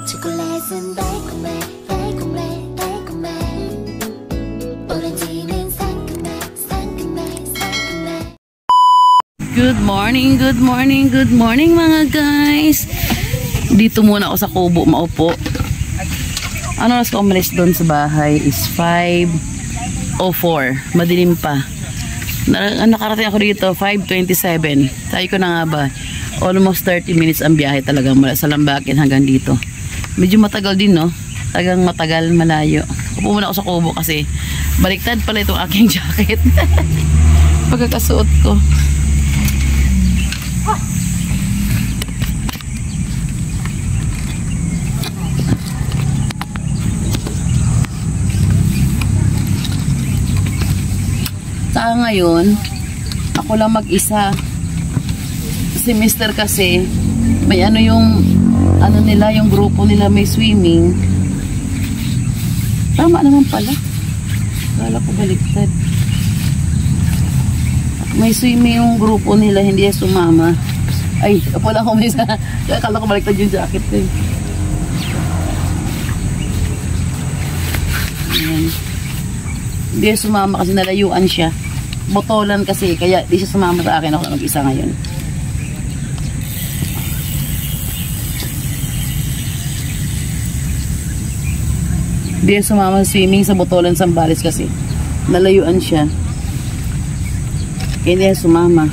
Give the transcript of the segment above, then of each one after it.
초콜릿은 달콤해 달콤해 달콤해 오렌지는 상큼해 상큼해 상큼해. Good morning, good morning, good morning mga guys. Dito muna ako sa kubo maupo. Ano oras ko umalis doon sa bahay is 5:04. Madilim pa. Nakarating ako dito 5:27. Sabi ko na nga ba, almost 30 minutes ang biyahe talaga mula sa Lambakin hanggang dito. Medyo matagal din, no? Tagang matagal, malayo. Upo muna ako sa kubo kasi baliktad pala itong aking jacket. Pagkakasuot ko. Saka ngayon, ako lang mag-isa. Si Mr. kasi, may ano nila, yung grupo nila may swimming. Tama naman pala. Kala ko baliktad. May swimming yung grupo nila, hindi sumama. Ay, wala ko may isa. Kala ko baliktad yung jacket ko. Ayan. Hindi sumama kasi nalayuan siya. Botolan kasi, kaya di siya sumama sa akin. Ako na mag-isa ngayon. Hindi sumama sa swimming sa Botolan Sambales kasi nalayuan siya. Kaya hindi sumama.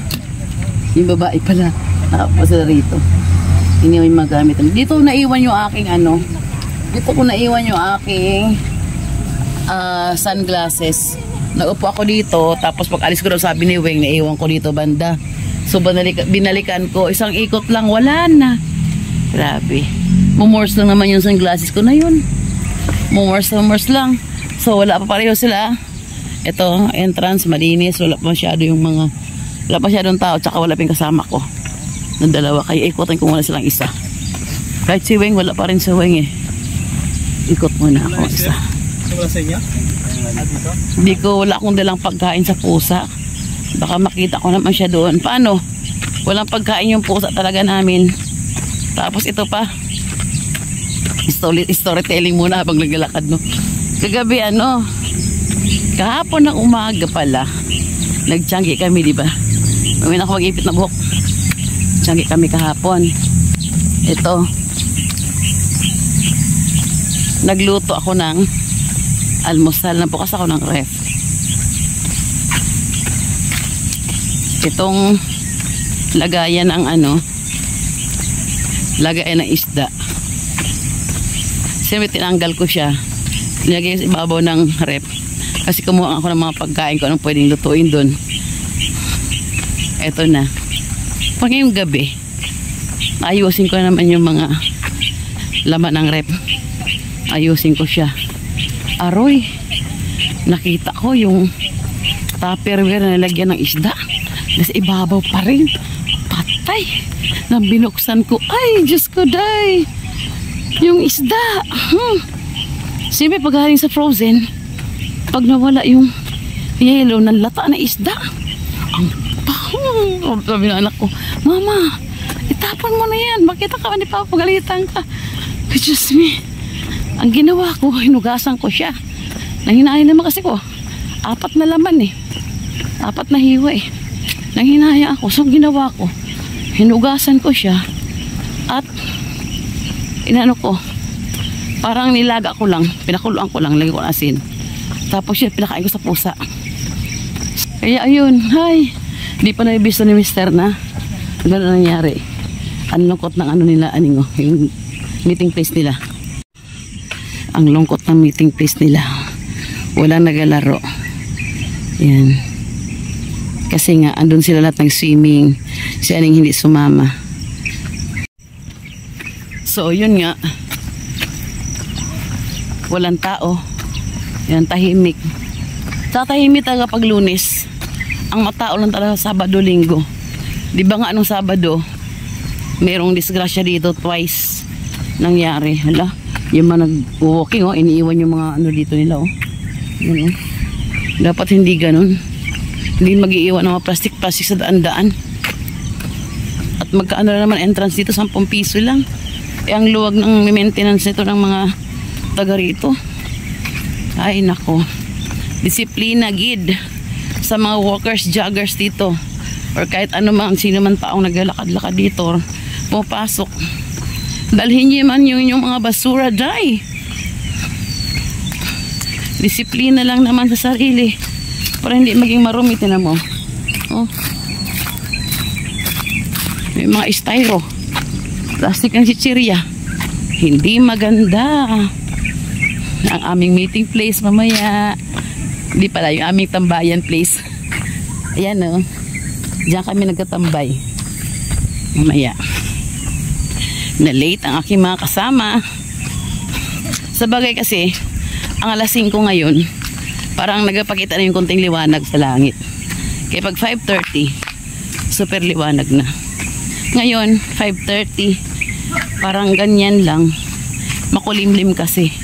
Yung babae pala nakapasa rito. Hindi yung magamit. Dito naiwan yung aking dito ko naiwan yung aking sunglasses. Naupo ako dito, tapos pag alis ko daw sabi ni Weng, naiwan ko dito banda. So binalikan ko, isang ikot lang, wala na. Grabe. Mumors lang naman yung sunglasses ko na yun. Mumors lang. So wala pa pareho sila. Ito, entrance, malinis. Wala pa masyadong tao, tsaka wala pa yung kasama ko. Ng dalawa, kaya ikotin ko muna silang isa. Kahit si Weng, wala pa rin si Weng eh. Ikot muna ako isa. Wala sa inyo? Hindi ko, wala akong dalang pagkain sa pusa. Baka makita ko naman siya doon. Paano? Walang pagkain yung pusa talaga namin. Tapos ito pa, storytelling muna habang naglalakad, no? Kagabi kahapon ng umaga pala, nagtiyanggi kami, di ba? Umin ako mag-ipit na buhok. Tiyanggi kami kahapon. Ito, nagluto ako ng almusal, na bukas ako ng ref. Itong lagayan ng lagayan ng isda. Siyempre tinanggal ko siya, nilagay sa ibabaw ng ref kasi kumuha ako ng mga pagkain ko, anong pwedeng lutuin doon. Eto na. Pag ngayong gabi, ayusin ko naman yung mga laman ng ref. Ayusin ko siya. Aroy, nakita ko yung tupperware na nilagyan ng isda. Nasa ibabaw pa rin. Patay. Nang binuksan ko, ay, Diyos ko, day. Yung isda. Siyempre, pag galing sa frozen, pag nawala yung yellow ng lata na isda, ang pahong. Sabi ng anak ko, Mama, itapon mo na yan. Makita ka, hindi pa pagalitan ka. Diyos me. Ang ginawa ko, hinugasan ko siya. Nanghinaya naman kasi ko. 4 na laman eh. 4 na hiwa eh. Nanghinaya ako. So, ginawa ko, hinugasan ko siya. At, ko, parang nilaga ko lang. Pinakuluan ko lang. Lagi ko asin. Tapos siya, pinakain ko sa pusa. Kaya, ayun. Hi. Hindi pa nabibisto ni Mr. na gano'n nangyari. Ang lungkot ng nila, yung meeting place nila. Ang lungkot ng meeting place nila. Walang nagalaro. Yan. Kasi nga, andun sila lahat ng swimming. Si Aning hindi sumama. So, yun nga. Walang tao. Yan, tahimik. Sa tahimik talaga pag Lunes. Ang matao lang talaga Sabado, Linggo. Di ba nga anong Sabado, merong disgrasya dito twice nangyari. Hala. Yung mga nag-walking, iniiwan yung mga dito nila, Yun, Dapat hindi ganun. Hindi mag-iiwan ng mga plastic sa daan-daan. At magkaano naman entrance dito, 10 piso lang. ang luwag ng maintenance nito ng mga taga rito. Ay nako, disiplina gid sa mga walkers, joggers dito, or kahit ano man, sino man taong naglalakad-lakad dito, pumapasok. Dalhin niyo man yung mga basura dai. Disiplina lang naman sa sarili para hindi maging marumi. Tinan mo, oh, may mga styro, plastic ng chichirya, hindi maganda. Ang aming meeting place mamaya, hindi pala, yung aming tambayan place. Ayan o, diyan kami nagtatambay mamaya. Na late ang aking mga kasama. Sa bagay kasi, ang alas 5 ngayon, parang nagpakita na yung konting liwanag sa langit. Kaya pag 5:30, super liwanag na. Ngayon, 5:30, parang ganyan lang. Makulimlim kasi.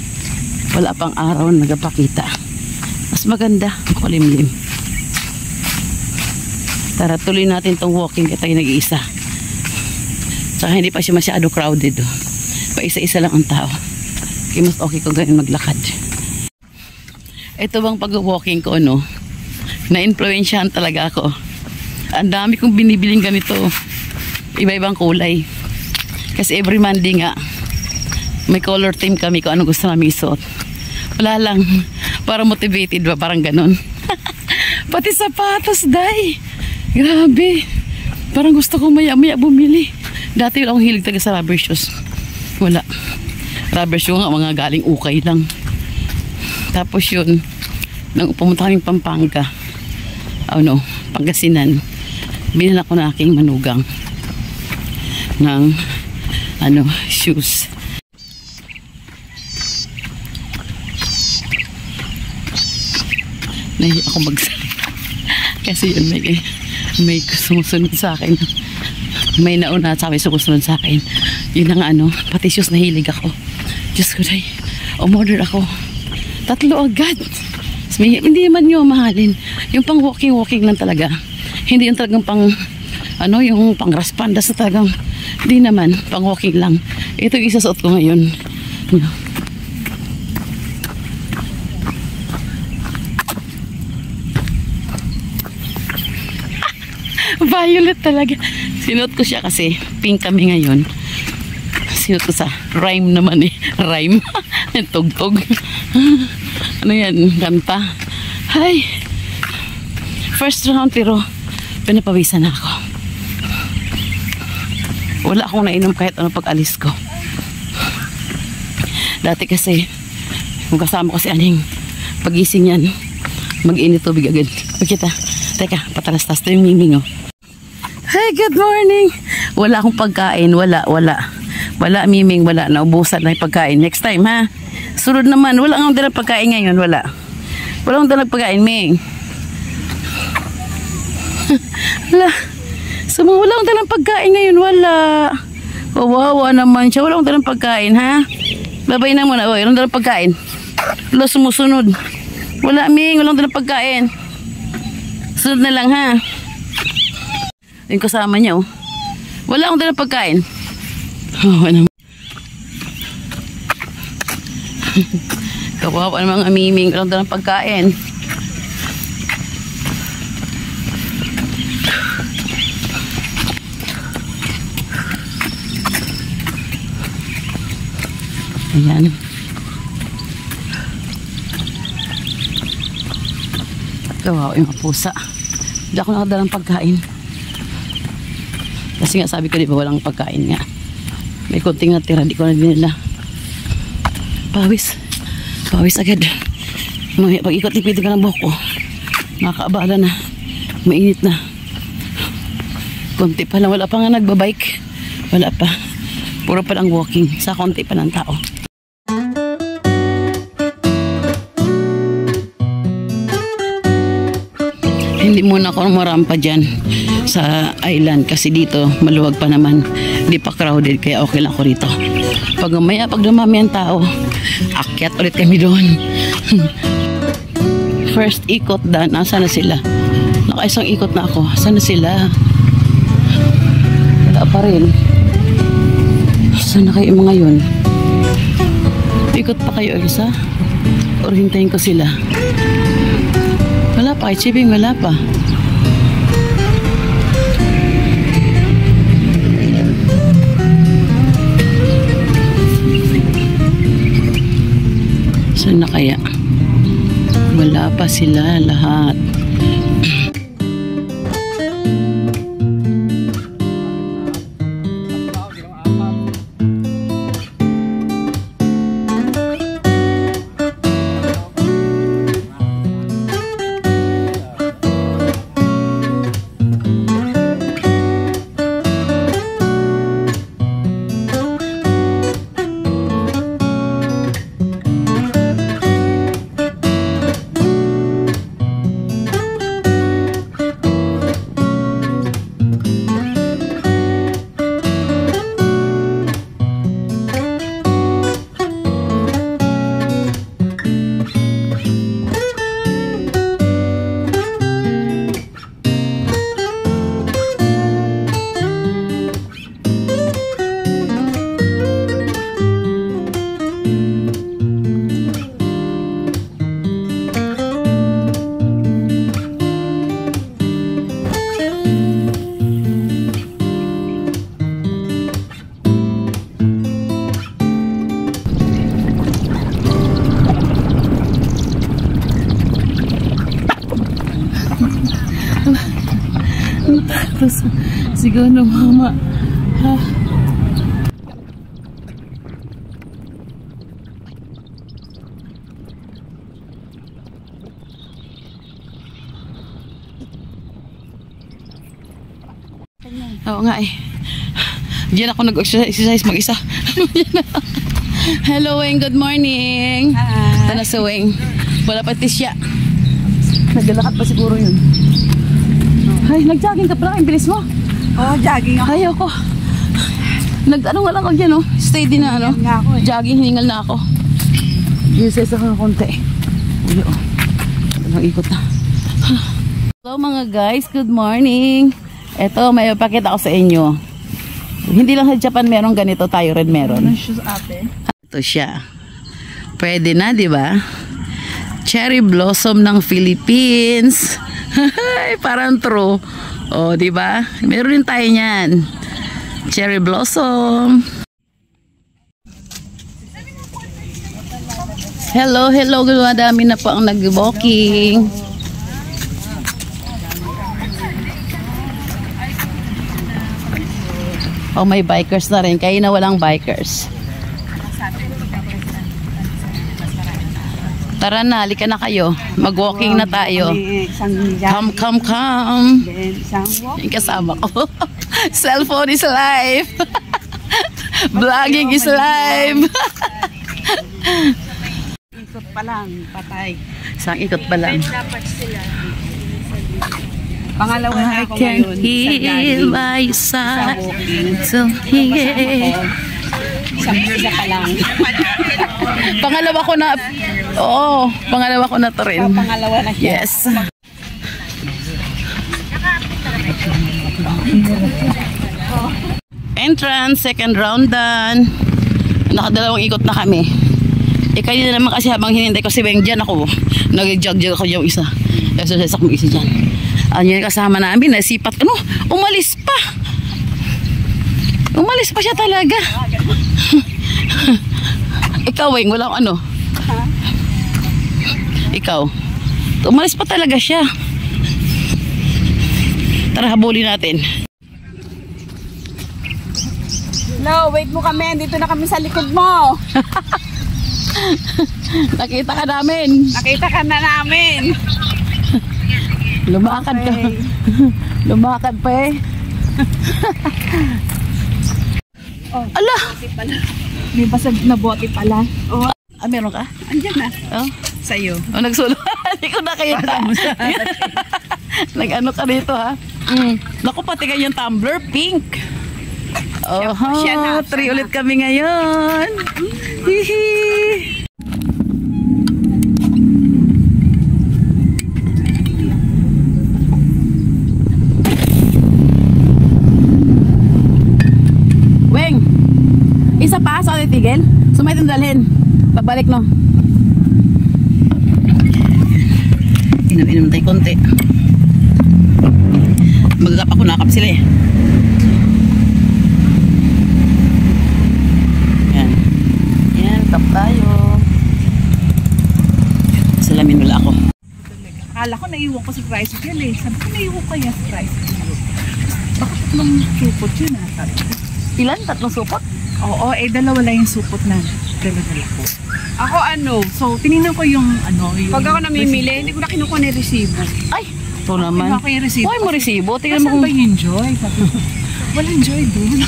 Wala pang araw na nagpakita. Mas maganda, makulimlim. Tara, tuloy natin tong walking. Kaya tayo nag-iisa. Tsaka hindi pa siya masyado crowded. Oh. Pa isa-isa lang ang tao. Kaya mas okay kung ganyan maglakad. Ito bang pag-walking ko, no? Na-influensyahan talaga ako. Ang dami kong binibiling ganito. Iba-ibang kulay. Kasi every Monday nga, may color theme kami kung anong gusto namin isuot. Wala lang. Para motivated ba? Parang ganun. Pati sapatos, day. Grabe. Parang gusto ko maya-maya bumili. Dati wala akong hilig talaga sa rubber shoes. Wala. Rubber shoes nga, mga galing ukay lang. Tapos yun, nang pumunta kaming Pampanga, Pangasinan, binala ko na aking manugang ng shoes. Nahiya ako magsalita kasi yun, may sumusunod sa akin, may nauna at may sumusunod sa akin. Yun ang pati shoes, nahilig ako. Diyos ko, day, umorder ako 3 agad. Hindi naman yung mahalin, yung pang walking lang talaga, hindi yung talagang pang yung pang raspanda sa talagang, hindi naman, pang walking lang. Ito yung isasuot ko ngayon. Violet talaga. Sinuot ko siya kasi pink kami ngayon. Sinuot ko sa rhyme naman eh. Rhyme. Tugtog. Ano yan? Kanta. Hi. First round pero pinapawisan na ako. Wala akong nainom kahit ano pag alis ko. Dati kasi kung kasama ko si Aning, pagising yan, mag-init tubig agad. Pagkita, teka, patalas-tas to yung miming, oh. Hi, good morning. Wala akong pagkain, wala, miming, wala, naubusan na yung pagkain. Next time, ha? Sunod naman, wala akong dalang pagkain ngayon, wala akong dalang pagkain, Ming. Wala akong dalang pagkain ngayon, wala. Wawa naman siya, wala akong dalang pagkain, ha? Babay na muna, wala akong dalang pagkain. Wala, sumusunod. Wala, Ming, wala akong dalang pagkain. Sunod na lang, ha? Yung kasama niya, oh. Wala akong dalang pagkain. Oh, ano? Kawawa ng mga miming. Wala akong dalang pagkain. Ayan. Kawawa yung mga pusa. Wala akong nakadalang pagkain. Kasi nga sabi ko, di ba, walang pagkain nga. May konting natira, di ko na dinila. Pawis agad. Pag ikot-ipit ka ng buhok ko, makakaabala na, mainit na. Konti pa lang, wala pa nga nagbabike, wala pa, puro pa lang walking, sa konti pa lang tao. Hindi muna ako marampa dyan sa island kasi dito maluwag pa naman, hindi pa crowded, kaya okay lang ako rito. Pag dumami ang tao, akyat ulit kami doon. First ikot daan, saan na sila? Nakaisang ikot na ako, saan na sila? Wala pa rin. Saan na kayo mga yun? Ikot pa kayo isa? Or hintayin ko sila? Wala pa, kay Chibing wala pa. Saan na kaya? Wala pa sila lahat. Siguro mama. Ha? Oo nga eh. Diyan ako nag-exercise mag-isa. Hello Weng, good morning. Hi. Tana sa Weng. Wala pa tisya. Naglalakad pa siguro yun. Ay, nag-jogging ka pala. Ang bilis mo. Oh, jogging ako. Ayaw ko. Nag-ano nga lang ako dyan, oh. Steady na, ano. Nga ako, eh. Jogging, hiningal na ako. Uses ako ng konti. Uy, oh. Anong ikot na. Hello mga guys, good morning. Eto, may pakita ko sa inyo. Hindi lang sa Japan meron ganito, tayo rin meron. Ano shoes ate? Ito siya. Pwede na, di ba? Cherry blossom ng Philippines. Parang true. Oh, di ba? Meron din tayo niyan. Cherry blossom. Hello, hello. Madami na po ang nag-walking. Oh, may bikers na rin. Kaya na walang bikers. Tara na, halika na kayo. Mag-walking na tayo. Come. Isang walk. Yung kasama ko. Cellphone is life. Vlogging is life. Ikot pa lang, patay. Isang ikot pa lang. Dapat sila. Pangalawa na I ako can ngayon. feel by your side. So here. Isang isa pa lang. Pangalawa ko na. Oo, pangalawa ko na to rin. So, pangalawa na siya. Yes. Entrance, second round done. Nakadalawang ikot na kami. Kanina naman kasi habang hinintay ko si Beng dyan ako, nag-jog ako yung isa. Exercise ako mag-isa dyan. Ano yung kasama namin, nasipat ko, umalis pa. Umalis pa siya talaga. Ikaw, Weng, walang ano. Ikaw. Umalis pa talaga siya. Tara, habulin natin. No, wait mo kami. Dito na kami sa likod mo. Nakita ka namin. Nakita ka na namin. Lumakad ka. Okay. Lumakad pa eh. Oh, Ala! bote pala. May basag na bote pala. Oh, Meron ka? andyan na. Oh, Sa'yo. oh nagsulo. Hindi ko nakita. Para mo sa Nag-ano ka dito ha? Naku, pati yung tumbler, pink. Oh, Siya na, siya 3 na. ulit kami ngayon. Hihi. Weng, sa akin tigil. Sumait ang dalhin. Pagbalik no. Inom tayo konti. Magagap ako, nakap sila eh. Yan. Yan, kap tayo. Salamin wala ako. Akala ko naiwan ko sa tricycle eh. Sabi ko naiwan kaya sa tricycle. Baka tatlong supot yun sabi ko. Ilan? Tatlong supot? Oo, dalawa lang yung supot na dala-dala ko. Ako so tinignan ko yung yung... Pag ako namimili, hindi ko na kinukuha na yung resibo. Ay! Ito naman. Kinuha ko yung resibo. Huwag mo resibo. Tingnan mo Nasaan kung... ba yung joy? Sabi ko, walang joy dun.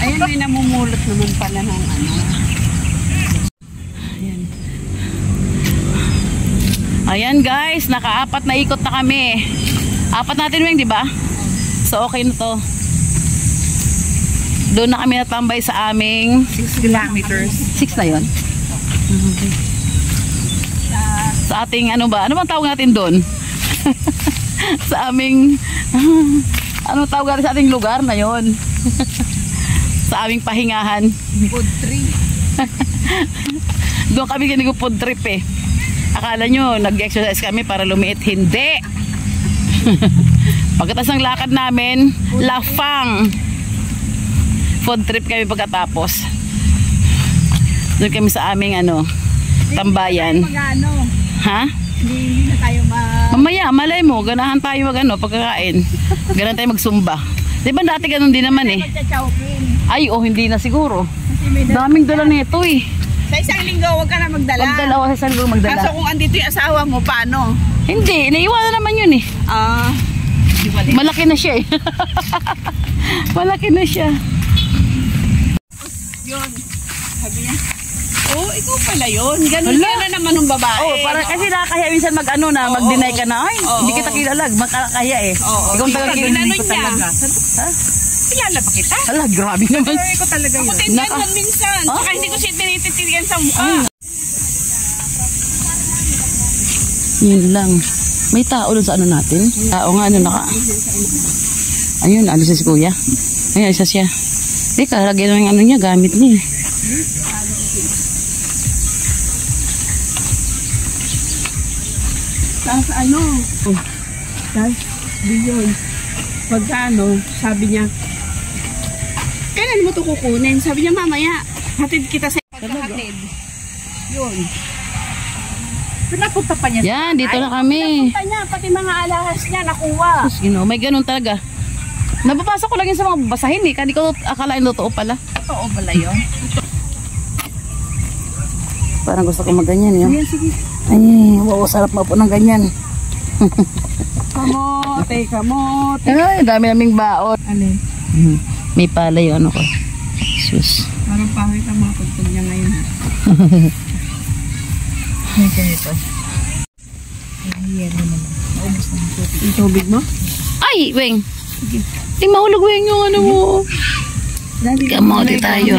Ayun, may namumulot naman pala ng Ayan. Ayan guys, naka-apat na ikot na kami. Apat natin Weng, di ba? So okay na to. Doon na kami natambay sa aming 6 kilometers. 6 na yun. Okay. Sa ating ano ba? Ano bang tawag natin doon? Sa aming ano tawag natin sa ating lugar na yon? Sa aming pahingahan. Food tree. Doon kami food trip eh. Akala nyo nag-exercise kami para lumiit. Hindi. Pagkatapos ng lakad namin, lafang. Food trip kami pagkatapos. Doon kami sa aming tambayan. Ha? Hindi na tayo Mamaya, malay mo, ganahan tayo pagkakain. Ganahan tayo magsumba. Di ba dati ganun din naman eh? Ay, hindi na siguro. Daming dala nito eh. Sa isang linggo, huwag ka na magdala. Pagdalawa sa isang linggo magdala. Kaso kung andito yung asawa mo, paano? Hindi, naiwanan naman yun eh. Malaki na siya eh. Malaki na siya. Yun. Sabi niya, ikaw pala yun. Ganun na naman ng babae. Parang kasi nakakahiya minsan mag-deny ka na. Ay, hindi kita kilala. Makakahiya eh. Ikaw ang taga-kilala ko talaga. Ha? Kilala pa kita? Hala, grabe naman. Ko talaga yun. Ako din ganun minsan. Saka hindi ko siya tinititigan sa mukha. Yun lang. May tao doon sa natin. Tao nga Ayun, si kuya. Ayun, isa siya. Teka, lagyan ng niya, gamit niya. Tapos tapos yun. Pagkano, sabi niya, kailan mo ito kukunin? Sabi niya, mamaya, hatid kita sa pagkahatid. Yun. Pinapunta pa niya. Yan, dito na kami. Pinapunta niya, pati mga alahas niya, nakuha. May ganun talaga. Nababasa ko lang yun sa mga basahin eh. Hindi ko akalain totoo pala. Totoo pala yun? Parang gusto ko magganyan yun. Ayan, sige. Ay, wow, sarap mo po ng ganyan. Kamote. Ay, dami naming baon. Alin? May pala yung ko. Sus. Parang pangit ang mga pagpag niya ngayon. May ganito. Ayan naman. Naubos na yung tubig. Yung tubig mo? Ay, Weng. Di mahulog Weng yung mo. Kamote tayo.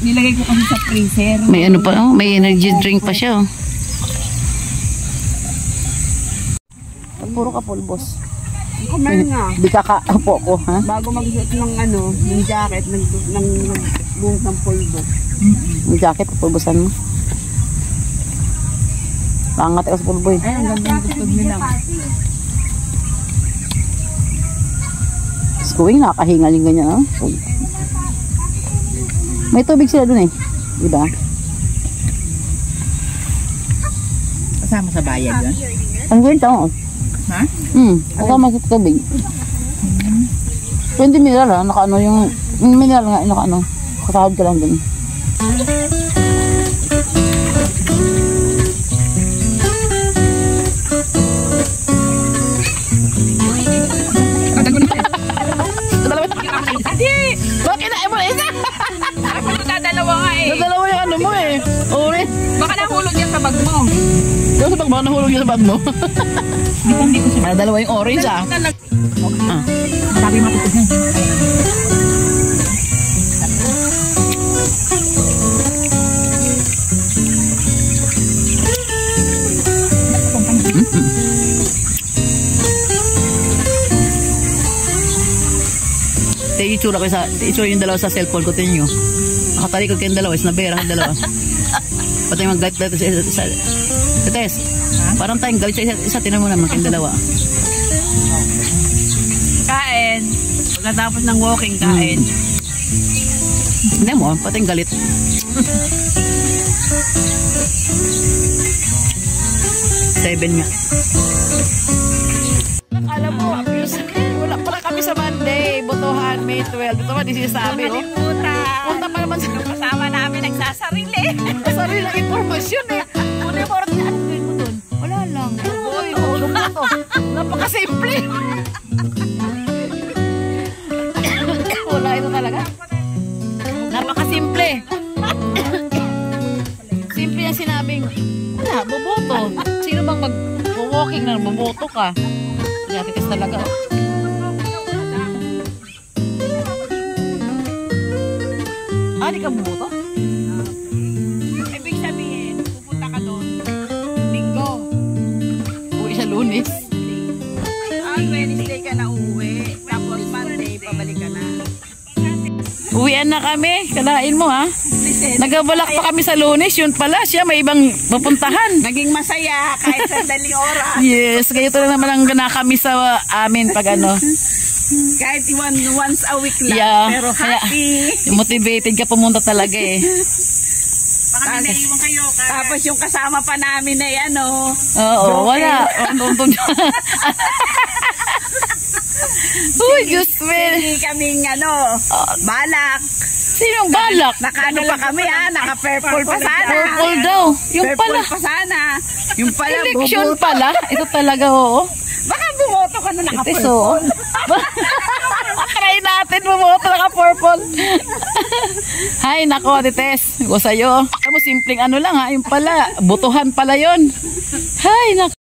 Nilagay ko kasi sa freezer. May may energy drink pa siya. Puro ka pulbos. Kumain nga. Di kakaapo ko, ha? Bago mag-suot ng jacket, nagbuhos ng pulbo. Yung jacket, pulbosan mo. Pangat ka sa pulbo eh. Ay, ang ganda ng gustod nila. Skuwing, nakakahingal yung ganyan, ha? May tubig sila dun eh. Diba? Kasama sa bayad yun? Ang ganito, oh. Ha? Kasama sa tubig. 20 mineral ha, naka yung mineral nga, naka kasahod ka lang dun. Bakit na mo isa? Dadalawa nga eh. Dadalawa yung mo eh. Uri. Baka nahulog yan sa bag mo. Yung sa bag mo, nahulog yung sa bag mo. Hindi ko siya. Dalawa yung orange ah. Sabi matutog na. Stay itsura ko itsura yung dalawa sa cellphone ko tinyo. Nakatalikod kayong dalawa, is nabera ang dalawa. Pati yung galit sa Tess. Parang tayong galit sa isa, tinan mo naman kayong dalawa. Kain. Pagkatapos ng walking, kain. Hindi mo, pati yung galit. Seven nga. Alam mo, wala pala kami sa Monday. Botohan, May 12. Ito ba, di sinasabi, oh. Punta pa naman sa Kasama namin nagsasarili. sarili ng informasyon, eh. Ano yung oras niya? Ano gawin mo dun? Wala lang. Uy, bumoto. Napakasimple. Wala ito talaga. Napakasimple. Simple yung sinabing, wala, boboto. Sino bang mag-walking na boboto ka? Natikas talaga. Di ka boboto? Ibig sabihin, pupunta ka doon. Linggo. Uwi sa Lunes. Wednesday ka na uuwi. Tapos Monday, pabalik ka na. Uwian na kami. Kalain mo, ha? Nagabalak pa kami sa Lunes. Yun pala siya. May ibang mapuntahan. Naging masaya kahit sandaling oras. Yes. Ganito na naman ang ganakami sa amin pag ano. Kahit once a week lang. Yeah. Pero happy. Motivated ka pumunta talaga eh. Tapos yung kasama pa namin ay ano. Oo, wala. Uy, Diyos me. Hindi kaming ano, balak. Sinong balak? Naka-ano pa kami naka-purple pa sana. Purple daw. Yung pala. Purple pa sana. Yung pala, Election bumoto. pala. Ito talaga, oo. Baka bumoto ka na Ito, naka-purple. try natin bumoto naka-purple. Hay, nako, Tites. Go sa'yo. Kamu, simpleng ano lang ha. Yung pala, butuhan pala yon. Hay, nako.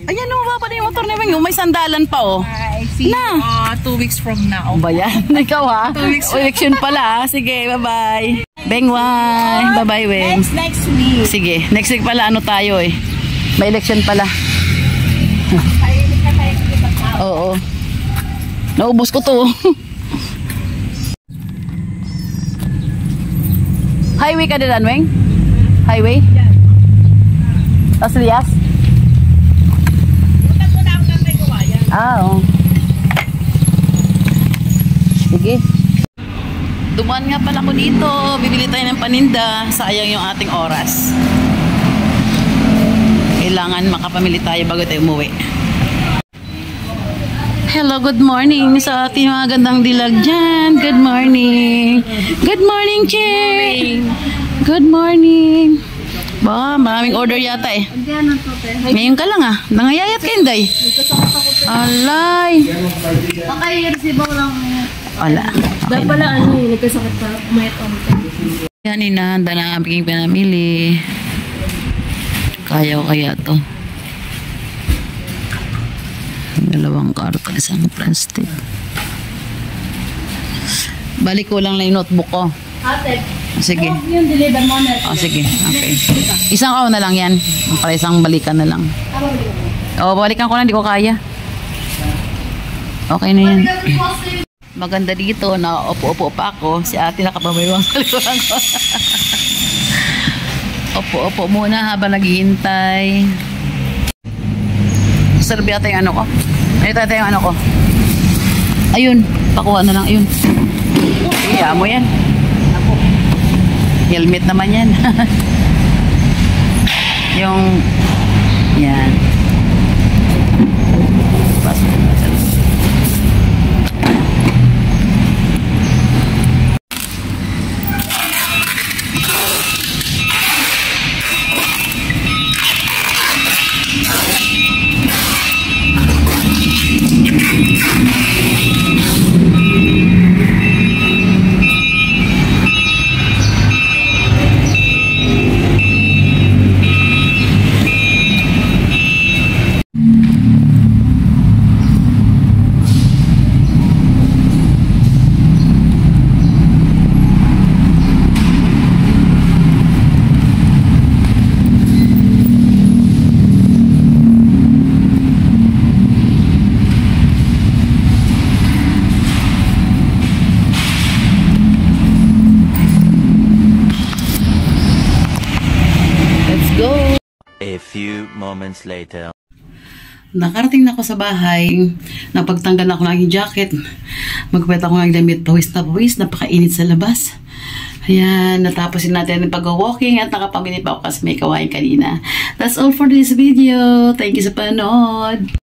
Ayan, lumaba pa na yung motor ni Weng. May sandalan pa, oh. I see. Na. 2 weeks from now. Ba yan? Ikaw, ha? Election pala, ha? Sige, bye-bye. Bengway. Bye-bye, Weng. Next week. Sige, next week pala, ano tayo, eh. May election pala. Oo. Naubos ko to. Highway ka din, Weng? Highway? Tapos Lias? Oo. Sige. Dumaan nga pala ko dito. Bibili tayo ng paninda. Sayang yung ating oras. Kailangan makapamili tayo bago tayo umuwi. Hello, good morning sa ating mga gandang dilag dyan. Good morning. Good morning, Che. Good morning. Ba, maraming order yata eh. Ngayon ka lang ah. Nangayayat ka, Inday. Alay. Maka-receive lang. Wala. Okay Pala ano eh, nagkasakit pa. Umayat on ka. Yan, inahanda na ang aking pinamili. Kaya ko kaya to. Dalawang karton, isang plastic. Balik ko lang yung notebook ko. Ate, Sige. yung deliver mo na. Oh, sige. Okay. Isang na lang yan. Para isang balikan na lang. O, balikan ko na. Hindi ko kaya. Okay na yan. Maganda dito. Naupo-upo pa ako. Si ate nakapamayawang sa likuran ko. Opo-opo muna habang naghihintay. Sarap yata yung ano ko. Ano yata yung ano ko. Ayun. Pakuha na lang. Ayun. Iya mo yan. Helmet naman yan. Yung yan. A few moments later. Nakarating na ako sa bahay. Napagtanggal na ako ng aking jacket. Magpapit ako ng damit. Pawis na pawis. Napakainit sa labas. Ayan, natapusin natin ang pag-walking at nakapamili pa ako kasi may kawain kanina. That's all for this video. Thank you sa panood.